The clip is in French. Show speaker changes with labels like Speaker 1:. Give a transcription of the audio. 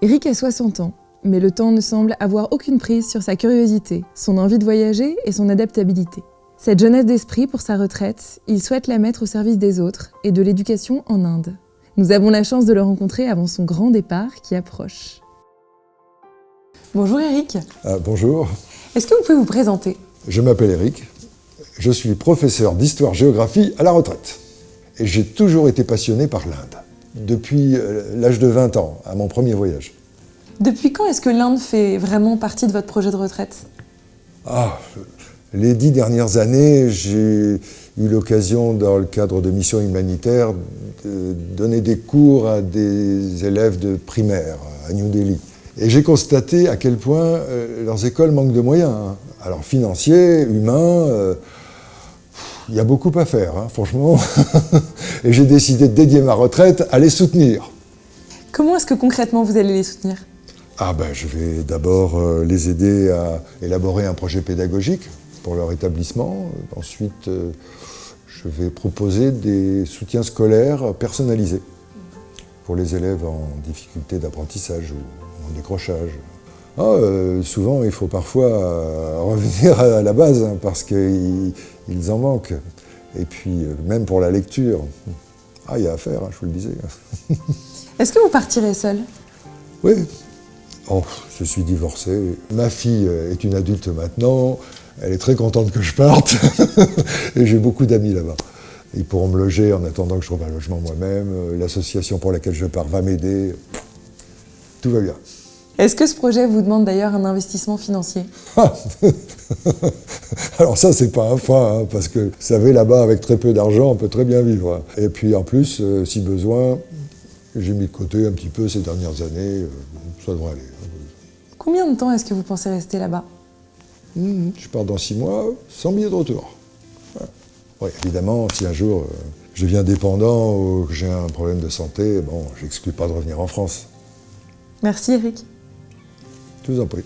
Speaker 1: Eric a 60 ans, mais le temps ne semble avoir aucune prise sur sa curiosité, son envie de voyager et son adaptabilité. Cette jeunesse d'esprit pour sa retraite, il souhaite la mettre au service des autres et de l'éducation en Inde. Nous avons la chance de le rencontrer avant son grand départ qui approche. Bonjour Eric.
Speaker 2: Bonjour.
Speaker 1: Est-ce que vous pouvez vous présenter?
Speaker 2: Je m'appelle Eric, je suis professeur d'histoire-géographie à la retraite. Et j'ai toujours été passionné par l'Inde, depuis l'âge de 20 ans, à mon premier voyage.
Speaker 1: Depuis quand est-ce que l'Inde fait vraiment partie de votre projet de retraite?
Speaker 2: Les 10 dernières années, j'ai eu l'occasion, dans le cadre de missions humanitaires, de donner des cours à des élèves de primaire à New Delhi. Et j'ai constaté à quel point leurs écoles manquent de moyens. Alors financiers, humains, il y a beaucoup à faire, franchement. Et j'ai décidé de dédier ma retraite à les soutenir.
Speaker 1: Comment est-ce que concrètement vous allez les soutenir?
Speaker 2: Je vais d'abord les aider à élaborer un projet pédagogique pour leur établissement. Ensuite, je vais proposer des soutiens scolaires personnalisés pour les élèves en difficulté d'apprentissage ou en décrochage. Souvent, il faut parfois revenir à la base parce qu'ils en manquent. Et puis, même pour la lecture, il y a à faire, je vous le disais.
Speaker 1: Est-ce que vous partirez seul?
Speaker 2: Oui. Je suis divorcé. Ma fille est une adulte maintenant. Elle est très contente que je parte. Et j'ai beaucoup d'amis là-bas. Ils pourront me loger en attendant que je trouve un logement moi-même. L'association pour laquelle je pars va m'aider. Tout va bien.
Speaker 1: Est-ce que ce projet vous demande d'ailleurs un investissement financier?
Speaker 2: Alors ça, c'est pas un frein, parce que, vous savez, là-bas, avec très peu d'argent, on peut très bien vivre. Et puis en plus, si besoin, j'ai mis de côté un petit peu ces dernières années. Ça devrait aller.
Speaker 1: Combien de temps est-ce que vous pensez rester là-bas?
Speaker 2: Je pars dans 6 mois, sans billet de retour. Oui, évidemment, si un jour je deviens dépendant ou que j'ai un problème de santé, j'exclus pas de revenir en France.
Speaker 1: Merci Eric.
Speaker 2: Je vous en prie.